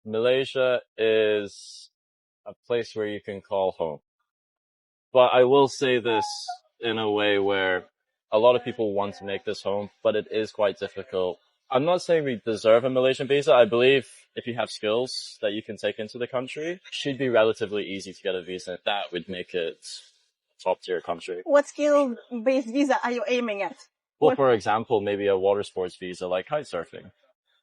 Malaysia is a place where you can call home. But I will say this in a way where a lot of people want to make this home, but it is quite difficult. I'm not saying we deserve a Malaysian visa. I believe if you have skills that you can take into the country, it should be relatively easy to get a visa. That would make it a top tier country. What skill-based visa are you aiming at? Well, for example, maybe a water sports visa like kite surfing.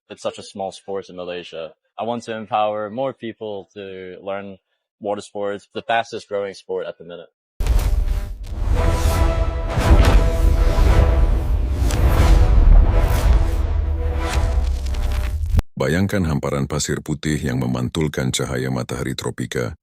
It's such a small sport in Malaysia. I want to empower more people to learn water sports, the fastest growing sport at the minute. Bayangkan hamparan pasir putih yang memantulkan cahaya matahari tropika,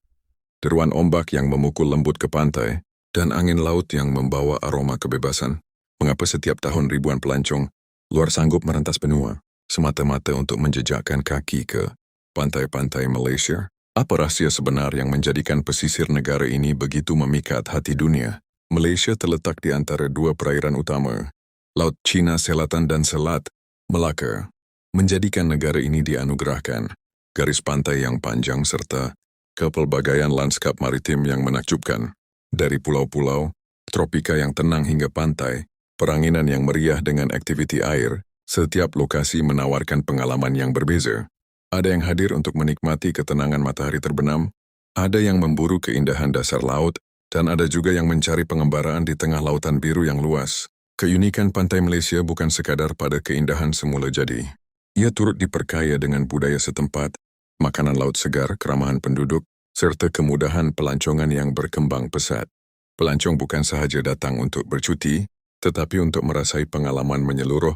deruan ombak yang memukul lembut ke pantai, dan angin laut yang membawa aroma kebebasan. Mengapa setiap tahun ribuan pelancong luar sanggup merentas benua, semata-mata untuk menjejakkan kaki ke pantai-pantai Malaysia? Apa rahasia sebenar yang menjadikan pesisir negara ini begitu memikat hati dunia? Malaysia terletak di antara dua perairan utama, Laut Cina Selatan dan Selat Melaka, menjadikan negara ini dianugerahkan garis pantai yang panjang serta kepelbagaian lanskap maritim yang menakjubkan. Dari pulau-pulau, tropika yang tenang hingga pantai, peranginan yang meriah dengan aktiviti air, setiap lokasi menawarkan pengalaman yang berbeza. Ada yang hadir untuk menikmati ketenangan matahari terbenam, ada yang memburu keindahan dasar laut, dan ada juga yang mencari pengembaraan di tengah lautan biru yang luas. Keunikan pantai Malaysia bukan sekadar pada keindahan semula jadi. Ia turut diperkaya dengan budaya setempat, makanan laut segar, keramahan penduduk, serta kemudahan pelancongan yang berkembang pesat. Pelancong bukan sahaja datang untuk bercuti, tetapi untuk merasai pengalaman menyeluruh,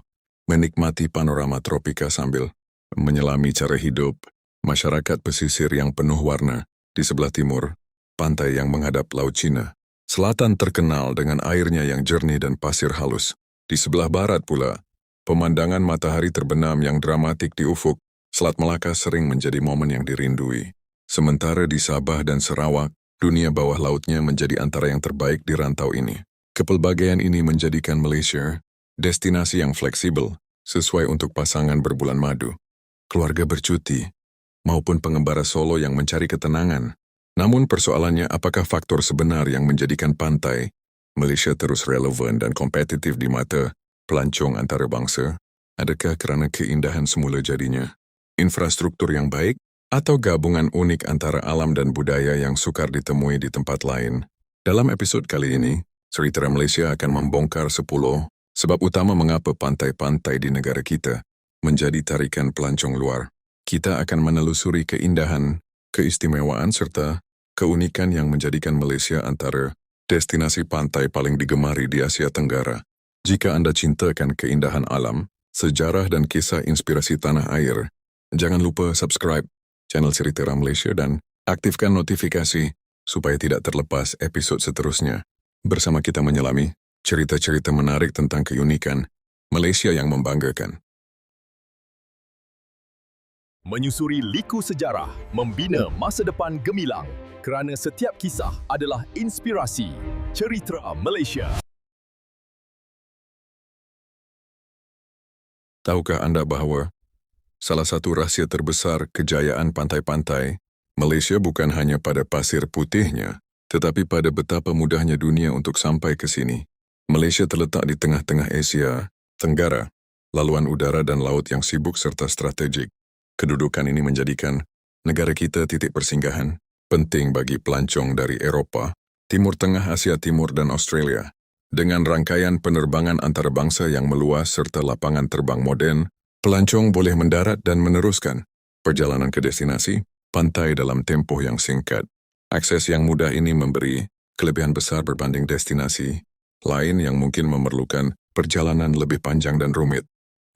menikmati panorama tropika sambil menyelami cara hidup masyarakat pesisir yang penuh warna. Di sebelah timur, pantai yang menghadap Laut Cina. Selatan terkenal dengan airnya yang jernih dan pasir halus. Di sebelah barat pula, pemandangan matahari terbenam yang dramatik di ufuk. Selat Melaka sering menjadi momen yang dirindui. Sementara di Sabah dan Sarawak, dunia bawah lautnya menjadi antara yang terbaik di rantau ini. Kepelbagaian ini menjadikan Malaysia destinasi yang fleksibel, sesuai untuk pasangan berbulan madu, keluarga bercuti, maupun pengembara solo yang mencari ketenangan. Namun persoalannya, apakah faktor sebenar yang menjadikan pantai Malaysia terus relevan dan kompetitif di mata pelancong antarabangsa? Adakah kerana keindahan semula jadinya, infrastruktur yang baik, atau gabungan unik antara alam dan budaya yang sukar ditemui di tempat lain? Dalam episod kali ini, Cerita Malaysia akan membongkar 10 sebab utama mengapa pantai-pantai di negara kita menjadi tarikan pelancong luar. Kita akan menelusuri keindahan, keistimewaan serta keunikan yang menjadikan Malaysia antara destinasi pantai paling digemari di Asia Tenggara. Jika Anda cintakan keindahan alam, sejarah dan kisah inspirasi tanah air, jangan lupa subscribe channel Cerita Malaysia dan aktifkan notifikasi supaya tidak terlepas episod seterusnya. Bersama kita menyelami cerita-cerita menarik tentang keunikan Malaysia yang membanggakan. Menyusuri liku sejarah, membina masa depan gemilang. Kerana setiap kisah adalah inspirasi. Cerita Malaysia. Tahukah anda bahawa salah satu rahsia terbesar kejayaan pantai-pantai Malaysia bukan hanya pada pasir putihnya, tetapi pada betapa mudahnya dunia untuk sampai ke sini. Malaysia terletak di tengah-tengah Asia Tenggara, laluan udara dan laut yang sibuk serta strategik. Kedudukan ini menjadikan negara kita titik persinggahan penting bagi pelancong dari Eropah, Timur Tengah, Asia Timur dan Australia. Dengan rangkaian penerbangan antarabangsa yang meluas serta lapangan terbang moden, pelancong boleh mendarat dan meneruskan perjalanan ke destinasi pantai dalam tempoh yang singkat. Akses yang mudah ini memberi kelebihan besar berbanding destinasi lain yang mungkin memerlukan perjalanan lebih panjang dan rumit.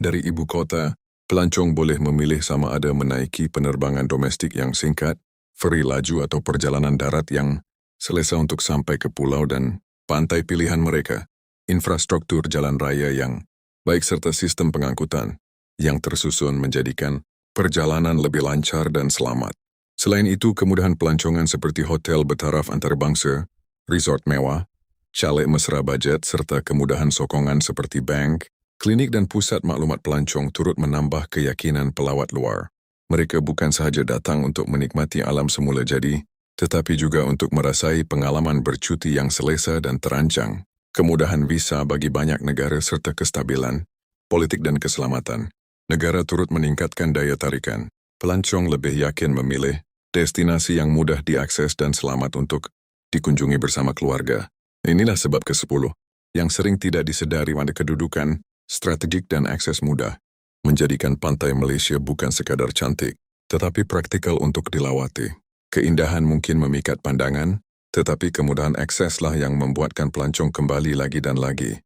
Dari ibu kota, pelancong boleh memilih sama ada menaiki penerbangan domestik yang singkat, feri laju atau perjalanan darat yang selesa untuk sampai ke pulau dan pantai pilihan mereka. Infrastruktur jalan raya yang baik serta sistem pengangkutan yang tersusun menjadikan perjalanan lebih lancar dan selamat. Selain itu, kemudahan pelancongan seperti hotel bertaraf antarabangsa, resort mewah, chalet mesra bajet serta kemudahan sokongan seperti bank, klinik dan pusat maklumat pelancong turut menambah keyakinan pelawat luar Mereka bukan sahaja datang untuk menikmati alam semula jadi, tetapi juga untuk merasai pengalaman bercuti yang selesa dan terancang, kemudahan visa bagi banyak negara serta kestabilan, politik dan keselamatan. Negara turut meningkatkan daya tarikan. Pelancong lebih yakin memilih destinasi yang mudah diakses dan selamat untuk dikunjungi bersama keluarga. Inilah sebab ke-10, yang sering tidak disedari pada kedudukan, strategik dan akses mudah, menjadikan pantai Malaysia bukan sekadar cantik, tetapi praktikal untuk dilawati. Keindahan mungkin memikat pandangan, tetapi kemudahan akseslah yang membuatkan pelancong kembali lagi dan lagi.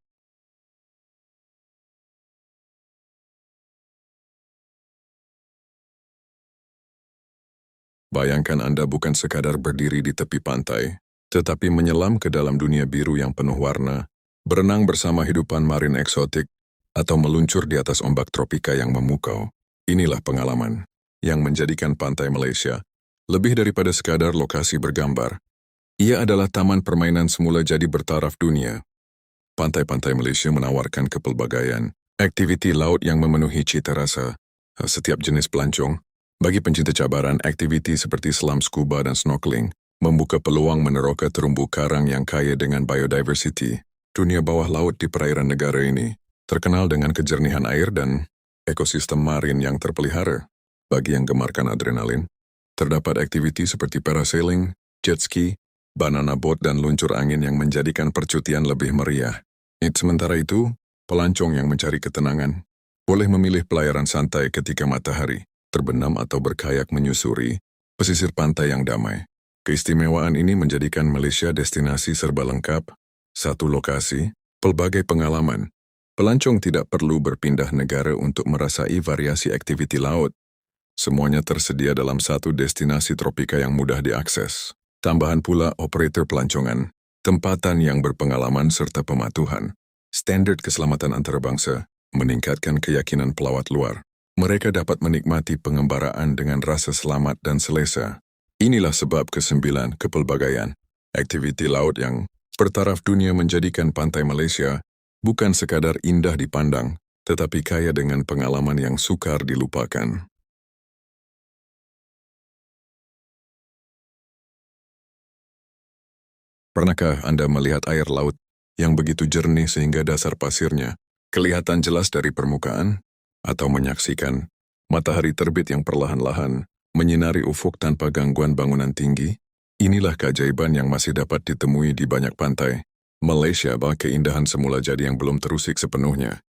Bayangkan Anda bukan sekadar berdiri di tepi pantai, tetapi menyelam ke dalam dunia biru yang penuh warna, berenang bersama hidupan marin eksotik, atau meluncur di atas ombak tropika yang memukau. Inilah pengalaman yang menjadikan pantai Malaysia lebih daripada sekadar lokasi bergambar. Ia adalah taman permainan semula jadi bertaraf dunia. Pantai-pantai Malaysia menawarkan kepelbagaian, aktiviti laut yang memenuhi cita rasa setiap jenis pelancong. Bagi pencinta cabaran, aktiviti seperti selam scuba dan snorkeling membuka peluang meneroka terumbu karang yang kaya dengan biodiversity. Dunia bawah laut di perairan negara ini terkenal dengan kejernihan air dan ekosistem marin yang terpelihara. Bagi yang gemarkan adrenalin, terdapat aktiviti seperti parasailing, jet ski, banana boat dan luncur angin yang menjadikan percutian lebih meriah. Sementara itu, pelancong yang mencari ketenangan boleh memilih pelayaran santai ketika matahari terbenam atau berkayak menyusuri pesisir pantai yang damai. Keistimewaan ini menjadikan Malaysia destinasi serba lengkap, satu lokasi, pelbagai pengalaman. Pelancong tidak perlu berpindah negara untuk merasai variasi aktiviti laut. Semuanya tersedia dalam satu destinasi tropika yang mudah diakses. Tambahan pula operator pelancongan, tempatan yang berpengalaman serta pematuhan. Standard keselamatan antarabangsa meningkatkan keyakinan pelawat luar. Mereka dapat menikmati pengembaraan dengan rasa selamat dan selesa. Inilah sebab ke-9 kepelbagaian. Aktiviti laut yang bertaraf dunia menjadikan pantai Malaysia bukan sekadar indah dipandang, tetapi kaya dengan pengalaman yang sukar dilupakan. Pernahkah Anda melihat air laut yang begitu jernih sehingga dasar pasirnya kelihatan jelas dari permukaan? Atau menyaksikan matahari terbit yang perlahan-lahan menyinari ufuk tanpa gangguan bangunan tinggi? Inilah keajaiban yang masih dapat ditemui di banyak pantai Malaysia bahwa keindahan semula jadi yang belum terusik sepenuhnya.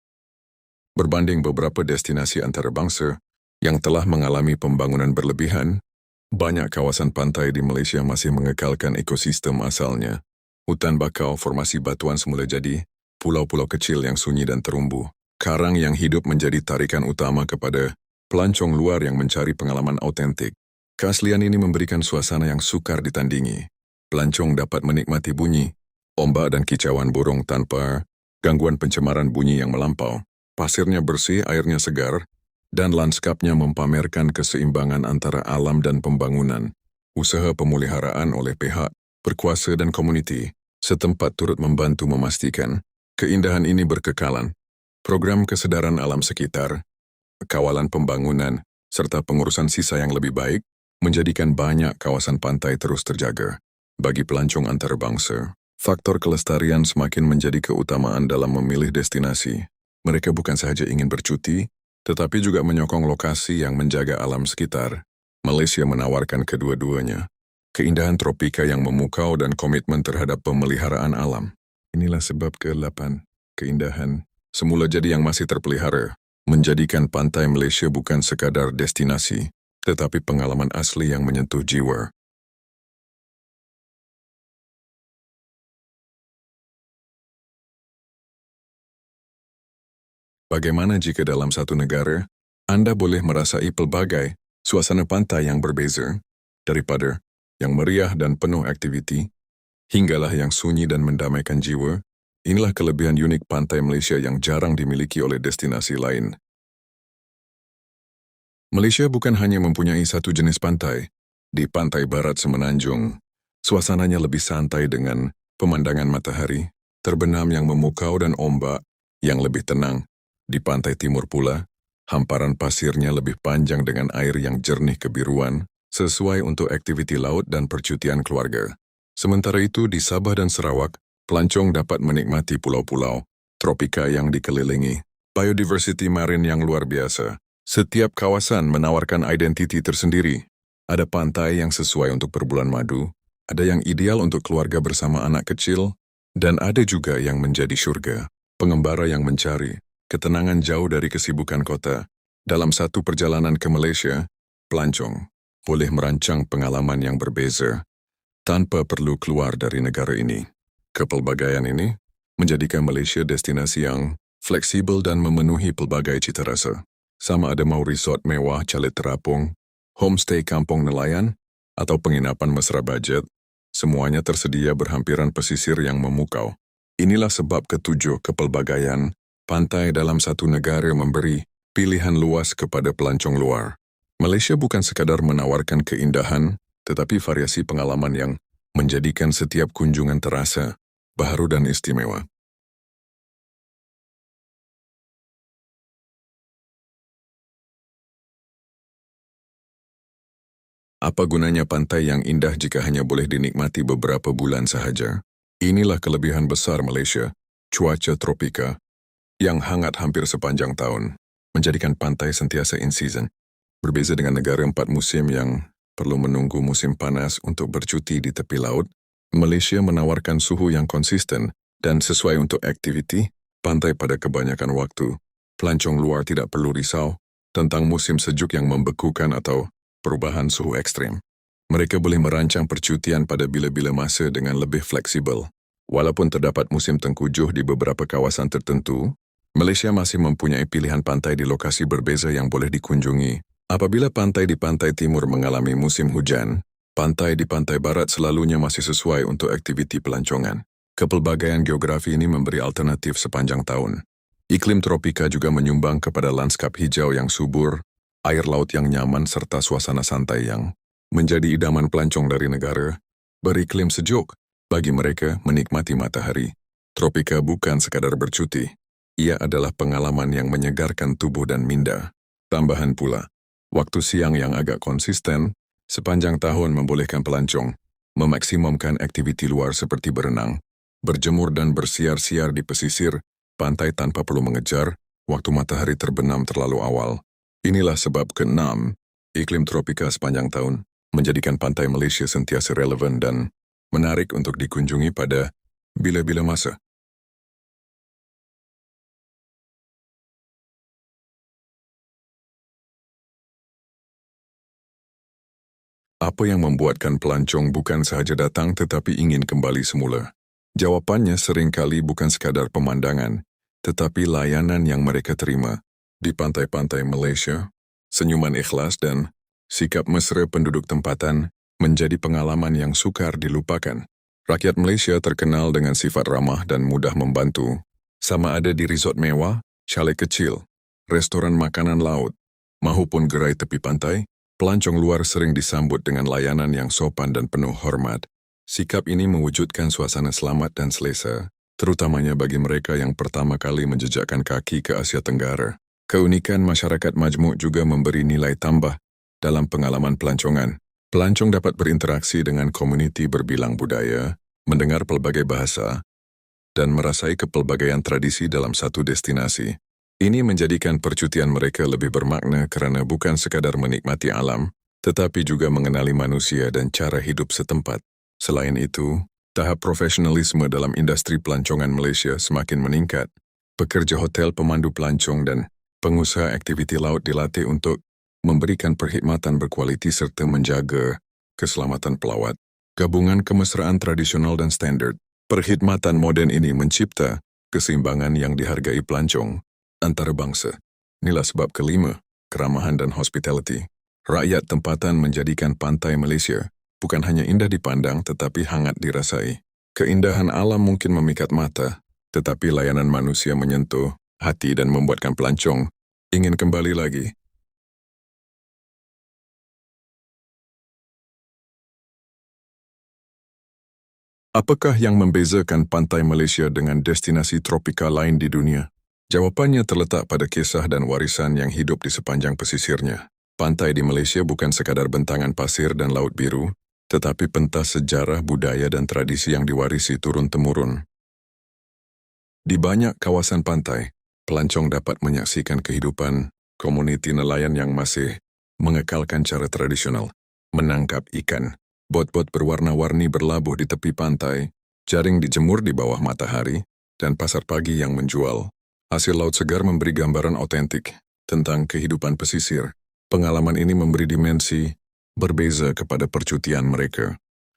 Berbanding beberapa destinasi antarabangsa yang telah mengalami pembangunan berlebihan, banyak kawasan pantai di Malaysia masih mengekalkan ekosistem asalnya. Hutan bakau, formasi batuan semula jadi, pulau-pulau kecil yang sunyi dan terumbu. Karang yang hidup menjadi tarikan utama kepada pelancong luar yang mencari pengalaman autentik. Keaslian ini memberikan suasana yang sukar ditandingi. Pelancong dapat menikmati bunyi, ombak dan kicauan burung tanpa gangguan pencemaran bunyi yang melampau. Pasirnya bersih, airnya segar, dan lanskapnya mempamerkan keseimbangan antara alam dan pembangunan. Usaha pemeliharaan oleh pihak berkuasa dan komuniti setempat turut membantu memastikan keindahan ini berkekalan. Program kesedaran alam sekitar, kawalan pembangunan, serta pengurusan sisa yang lebih baik menjadikan banyak kawasan pantai terus terjaga. Bagi pelancong antarabangsa, faktor kelestarian semakin menjadi keutamaan dalam memilih destinasi. Mereka bukan sahaja ingin bercuti, tetapi juga menyokong lokasi yang menjaga alam sekitar. Malaysia menawarkan kedua-duanya. Keindahan tropika yang memukau dan komitmen terhadap pemeliharaan alam. Inilah sebab ke-8, keindahan semula jadi yang masih terpelihara, menjadikan pantai Malaysia bukan sekadar destinasi, tetapi pengalaman asli yang menyentuh jiwa. Bagaimana jika dalam satu negara, Anda boleh merasai pelbagai suasana pantai yang berbeza, daripada yang meriah dan penuh aktiviti, hinggalah yang sunyi dan mendamaikan jiwa? Inilah kelebihan unik pantai Malaysia yang jarang dimiliki oleh destinasi lain. Malaysia bukan hanya mempunyai satu jenis pantai. Di pantai barat semenanjung, suasananya lebih santai dengan pemandangan matahari, terbenam yang memukau dan ombak yang lebih tenang. Di pantai timur pula, Hamparan pasirnya lebih panjang dengan air yang jernih kebiruan, sesuai untuk aktiviti laut dan percutian keluarga. Sementara itu di Sabah dan Sarawak, pelancong dapat menikmati pulau-pulau, tropika yang dikelilingi, biodiversity marine yang luar biasa. Setiap kawasan menawarkan identiti tersendiri. Ada pantai yang sesuai untuk berbulan madu, ada yang ideal untuk keluarga bersama anak kecil, dan ada juga yang menjadi surga. Pengembara yang mencari ketenangan jauh dari kesibukan kota. Dalam satu perjalanan ke Malaysia, pelancong boleh merancang pengalaman yang berbeza tanpa perlu keluar dari negara ini. Kepelbagaian ini menjadikan Malaysia destinasi yang fleksibel dan memenuhi pelbagai cita rasa. Sama ada mau resort mewah calit terapung, homestay kampung nelayan, atau penginapan mesra budget, semuanya tersedia berhampiran pesisir yang memukau. Inilah sebab ketujuh kepelbagaian pantai dalam satu negara memberi pilihan luas kepada pelancong luar. Malaysia bukan sekadar menawarkan keindahan, tetapi variasi pengalaman yang menjadikan setiap kunjungan terasa baru dan istimewa. Apa gunanya pantai yang indah jika hanya boleh dinikmati beberapa bulan sahaja? Inilah kelebihan besar Malaysia, cuaca tropika, yang hangat hampir sepanjang tahun, menjadikan pantai sentiasa in season. Berbeza dengan negara 4 musim yang perlu menunggu musim panas untuk bercuti di tepi laut, Malaysia menawarkan suhu yang konsisten dan sesuai untuk aktiviti pantai pada kebanyakan waktu. Pelancong luar tidak perlu risau tentang musim sejuk yang membekukan atau perubahan suhu ekstrim. Mereka boleh merancang percutian pada bila-bila masa dengan lebih fleksibel. Walaupun terdapat musim tengkujuh di beberapa kawasan tertentu, Malaysia masih mempunyai pilihan pantai di lokasi berbeza yang boleh dikunjungi. Apabila pantai di pantai timur mengalami musim hujan, pantai di pantai barat selalunya masih sesuai untuk aktiviti pelancongan. Kepelbagaian geografi ini memberi alternatif sepanjang tahun. Iklim tropika juga menyumbang kepada lanskap hijau yang subur, air laut yang nyaman serta suasana santai yang menjadi idaman pelancong dari negara beriklim sejuk bagi mereka menikmati matahari. Tropika bukan sekadar bercuti. Ia adalah pengalaman yang menyegarkan tubuh dan minda. Tambahan pula, waktu siang yang agak konsisten sepanjang tahun membolehkan pelancong memaksimumkan aktiviti luar seperti berenang, berjemur dan bersiar-siar di pesisir pantai tanpa perlu mengejar waktu matahari terbenam terlalu awal. Inilah sebab ke-6, iklim tropika sepanjang tahun menjadikan pantai Malaysia sentiasa relevan dan menarik untuk dikunjungi pada bila-bila masa. Apa yang membuatkan pelancong bukan sahaja datang tetapi ingin kembali semula? Jawapannya seringkali bukan sekadar pemandangan, tetapi layanan yang mereka terima. Di pantai-pantai Malaysia, senyuman ikhlas dan sikap mesra penduduk tempatan menjadi pengalaman yang sukar dilupakan. Rakyat Malaysia terkenal dengan sifat ramah dan mudah membantu. Sama ada di resort mewah, chalet kecil, restoran makanan laut, maupun gerai tepi pantai, pelancong luar sering disambut dengan layanan yang sopan dan penuh hormat. Sikap ini mewujudkan suasana selamat dan selesa, terutamanya bagi mereka yang pertama kali menjejakkan kaki ke Asia Tenggara. Keunikan masyarakat majmuk juga memberi nilai tambah dalam pengalaman pelancongan. Pelancong dapat berinteraksi dengan komuniti berbilang budaya, mendengar pelbagai bahasa, dan merasai kepelbagaian tradisi dalam satu destinasi. Ini menjadikan percutian mereka lebih bermakna kerana bukan sekadar menikmati alam, tetapi juga mengenali manusia dan cara hidup setempat. Selain itu, tahap profesionalisme dalam industri pelancongan Malaysia semakin meningkat. Pekerja hotel, pemandu pelancong dan pengusaha aktiviti laut dilatih untuk memberikan perkhidmatan berkualiti serta menjaga keselamatan pelawat. Gabungan kemesraan tradisional dan standard. Perkhidmatan moden ini mencipta keseimbangan yang dihargai pelancong antara bangsa. Inilah sebab ke-5, keramahan dan hospitality. Rakyat tempatan menjadikan pantai Malaysia bukan hanya indah dipandang tetapi hangat dirasai. Keindahan alam mungkin memikat mata, tetapi layanan manusia menyentuh hati dan membuatkan pelancong ingin kembali lagi. Apakah yang membezakan pantai Malaysia dengan destinasi tropika lain di dunia? Jawabannya terletak pada kisah dan warisan yang hidup di sepanjang pesisirnya. Pantai di Malaysia bukan sekadar bentangan pasir dan laut biru, tetapi pentas sejarah, budaya dan tradisi yang diwarisi turun-temurun. Di banyak kawasan pantai, pelancong dapat menyaksikan kehidupan komuniti nelayan yang masih mengekalkan cara tradisional, menangkap ikan. Bot-bot berwarna-warni berlabuh di tepi pantai, jaring dijemur di bawah matahari, dan pasar pagi yang menjual. Hasil laut segar memberi gambaran otentik tentang kehidupan pesisir. Pengalaman ini memberi dimensi berbeza kepada percutian mereka.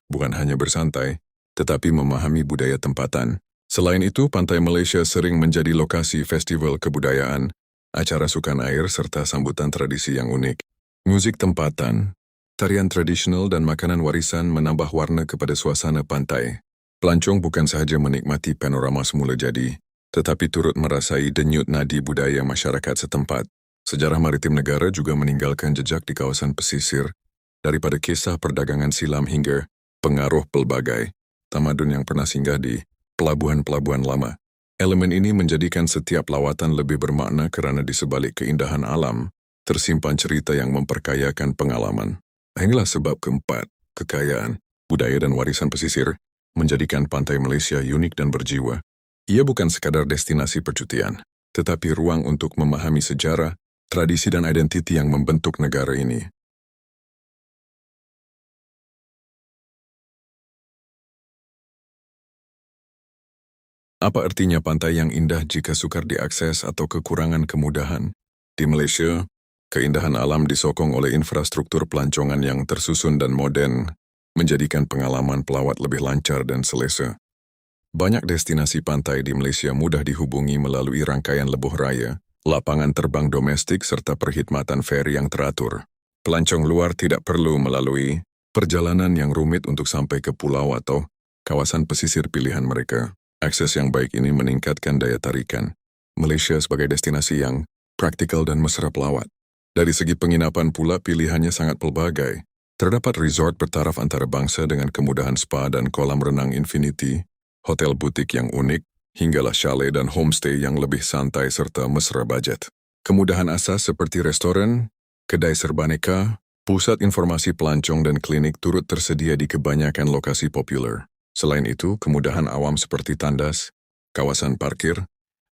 Bukan hanya bersantai, tetapi memahami budaya tempatan. Selain itu, pantai Malaysia sering menjadi lokasi festival kebudayaan, acara sukan air serta sambutan tradisi yang unik. Musik tempatan, tarian tradisional dan makanan warisan menambah warna kepada suasana pantai. Pelancong bukan sahaja menikmati panorama semula jadi, tetapi turut merasai denyut nadi budaya masyarakat setempat. Sejarah maritim negara juga meninggalkan jejak di kawasan pesisir, daripada kisah perdagangan silam hingga pengaruh pelbagai tamadun yang pernah singgah di pelabuhan-pelabuhan lama. Elemen ini menjadikan setiap lawatan lebih bermakna kerana di sebalik keindahan alam, tersimpan cerita yang memperkayakan pengalaman. Inilah sebab keempat, kekayaan, budaya dan warisan pesisir menjadikan pantai Malaysia unik dan berjiwa. Ia bukan sekadar destinasi percutian, tetapi ruang untuk memahami sejarah, tradisi dan identiti yang membentuk negara ini. Apa artinya pantai yang indah jika sukar diakses atau kekurangan kemudahan? Di Malaysia, keindahan alam disokong oleh infrastruktur pelancongan yang tersusun dan moden, menjadikan pengalaman pelawat lebih lancar dan selesa. Banyak destinasi pantai di Malaysia mudah dihubungi melalui rangkaian lebuh raya, lapangan terbang domestik serta perkhidmatan feri yang teratur. Pelancong luar tidak perlu melalui perjalanan yang rumit untuk sampai ke pulau atau kawasan pesisir pilihan mereka. Akses yang baik ini meningkatkan daya tarikan Malaysia sebagai destinasi yang praktikal dan mesra pelawat. Dari segi penginapan pula pilihannya sangat pelbagai. Terdapat resort bertaraf antarabangsa dengan kemudahan spa dan kolam renang infinity, hotel butik yang unik, hinggalah chalet dan homestay yang lebih santai serta mesra budget. Kemudahan asas seperti restoran, kedai serbaneka, pusat informasi pelancong dan klinik turut tersedia di kebanyakan lokasi populer. Selain itu, kemudahan awam seperti tandas, kawasan parkir,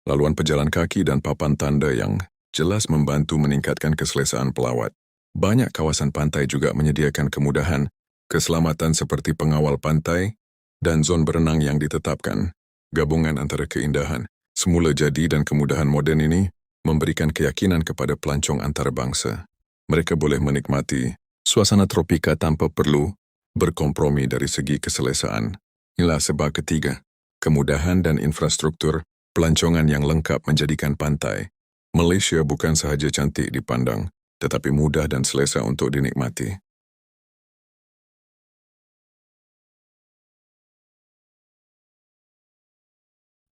laluan pejalan kaki dan papan tanda yang jelas membantu meningkatkan keselesaan pelawat. Banyak kawasan pantai juga menyediakan kemudahan keselamatan seperti pengawal pantai dan zon berenang yang ditetapkan. Gabungan antara keindahan semula jadi dan kemudahan moden ini memberikan keyakinan kepada pelancong antarabangsa. Mereka boleh menikmati suasana tropika tanpa perlu berkompromi dari segi keselesaan. Inilah sebab ketiga, kemudahan dan infrastruktur pelancongan yang lengkap menjadikan pantai Malaysia bukan sahaja cantik dipandang, tetapi mudah dan selesa untuk dinikmati.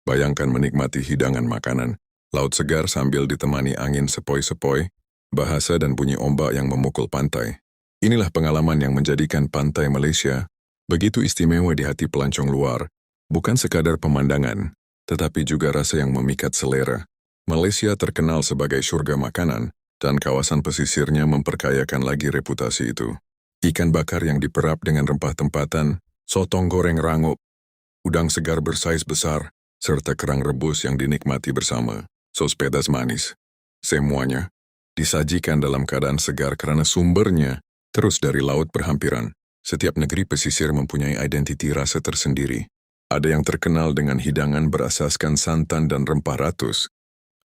Bayangkan menikmati hidangan makanan, laut segar sambil ditemani angin sepoi-sepoi, bahasa dan bunyi ombak yang memukul pantai. Inilah pengalaman yang menjadikan pantai Malaysia begitu istimewa di hati pelancong luar, bukan sekadar pemandangan, tetapi juga rasa yang memikat selera. Malaysia terkenal sebagai syurga makanan, dan kawasan pesisirnya memperkayakan lagi reputasi itu. Ikan bakar yang diperap dengan rempah tempatan, sotong goreng rangup, udang segar bersaiz besar, serta kerang rebus yang dinikmati bersama, sos pedas manis. Semuanya disajikan dalam keadaan segar kerana sumbernya terus dari laut berhampiran. Setiap negeri pesisir mempunyai identiti rasa tersendiri. Ada yang terkenal dengan hidangan berasaskan santan dan rempah ratus.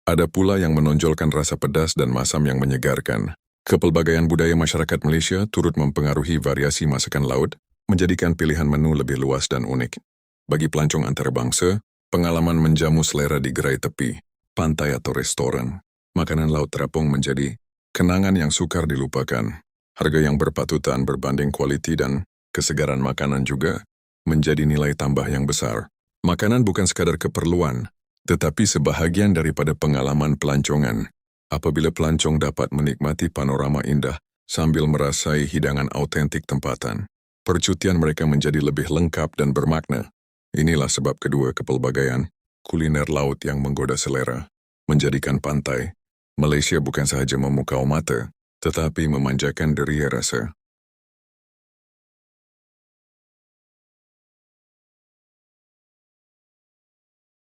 Ada pula yang menonjolkan rasa pedas dan masam yang menyegarkan. Kepelbagaian budaya masyarakat Malaysia turut mempengaruhi variasi masakan laut, menjadikan pilihan menu lebih luas dan unik. Bagi pelancong antarabangsa, pengalaman menjamu selera di gerai tepi, pantai atau restoran, makanan laut terapung menjadi kenangan yang sukar dilupakan. Harga yang berpatutan berbanding kualiti dan kesegaran makanan juga menjadi nilai tambah yang besar. Makanan bukan sekadar keperluan, tetapi sebahagian daripada pengalaman pelancongan. Apabila pelancong dapat menikmati panorama indah sambil merasai hidangan autentik tempatan, percutian mereka menjadi lebih lengkap dan bermakna. Inilah sebab kedua kepelbagaian kuliner laut yang menggoda selera. menjadikan pantai Malaysia bukan sahaja memukau mata, tetapi memanjakan deria rasa.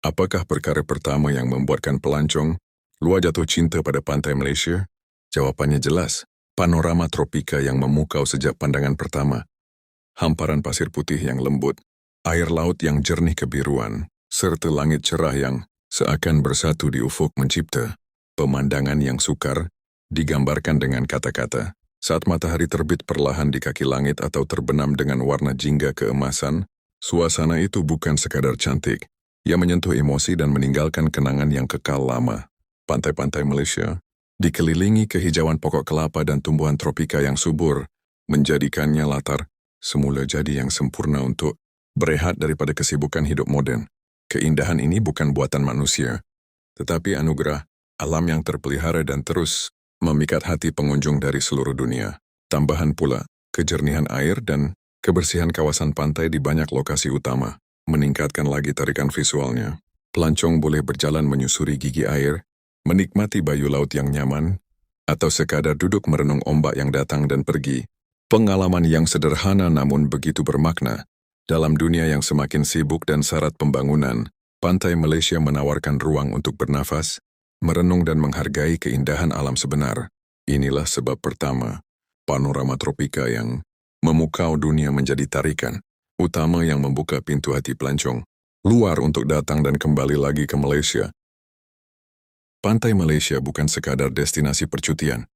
Apakah perkara pertama yang membuatkan pelancong luar jatuh cinta pada pantai Malaysia? Jawapannya jelas, panorama tropika yang memukau sejak pandangan pertama. Hamparan pasir putih yang lembut, air laut yang jernih kebiruan, serta langit cerah yang seakan bersatu di ufuk mencipta. Pemandangan yang sukar digambarkan dengan kata-kata. Saat matahari terbit perlahan di kaki langit atau terbenam dengan warna jingga keemasan, suasana itu bukan sekadar cantik. Ia menyentuh emosi dan meninggalkan kenangan yang kekal lama. Pantai-pantai Malaysia dikelilingi kehijauan pokok kelapa dan tumbuhan tropika yang subur, menjadikannya latar semula jadi yang sempurna untuk berehat daripada kesibukan hidup moden. Keindahan ini bukan buatan manusia, tetapi anugerah alam yang terpelihara dan terus memikat hati pengunjung dari seluruh dunia. Tambahan pula, kejernihan air dan kebersihan kawasan pantai di banyak lokasi utama meningkatkan lagi tarikan visualnya. Pelancong boleh berjalan menyusuri gigi air, menikmati bayu laut yang nyaman, atau sekadar duduk merenung ombak yang datang dan pergi. Pengalaman yang sederhana namun begitu bermakna. Dalam dunia yang semakin sibuk dan syarat pembangunan, pantai Malaysia menawarkan ruang untuk bernafas, merenung dan menghargai keindahan alam sebenar. Inilah sebab pertama, panorama tropika yang memukau dunia menjadi tarikan utama yang membuka pintu hati pelancong luar untuk datang dan kembali lagi ke Malaysia. Pantai Malaysia bukan sekadar destinasi percutian.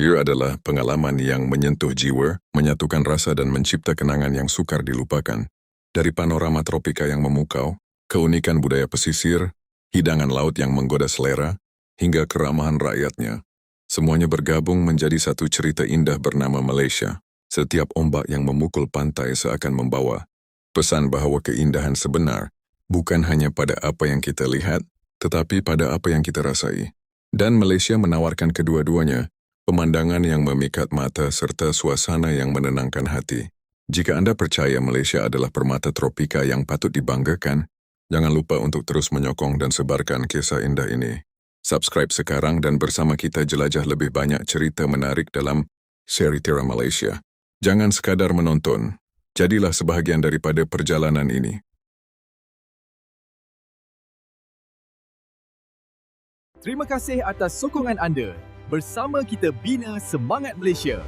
Ia adalah pengalaman yang menyentuh jiwa, menyatukan rasa dan mencipta kenangan yang sukar dilupakan. Dari panorama tropika yang memukau, keunikan budaya pesisir, hidangan laut yang menggoda selera, hingga keramahan rakyatnya, semuanya bergabung menjadi satu cerita indah bernama Malaysia. Setiap ombak yang memukul pantai seakan membawa pesan bahawa keindahan sebenar bukan hanya pada apa yang kita lihat, tetapi pada apa yang kita rasai. Dan Malaysia menawarkan kedua-duanya, pemandangan yang memikat mata serta suasana yang menenangkan hati. Jika Anda percaya Malaysia adalah permata tropika yang patut dibanggakan, jangan lupa untuk terus menyokong dan sebarkan kisah indah ini. Subscribe sekarang dan bersama kita jelajah lebih banyak cerita menarik dalam Cerita Malaysia. Jangan sekadar menonton, jadilah sebahagian daripada perjalanan ini. Terima kasih atas sokongan anda. Bersama kita bina semangat Malaysia.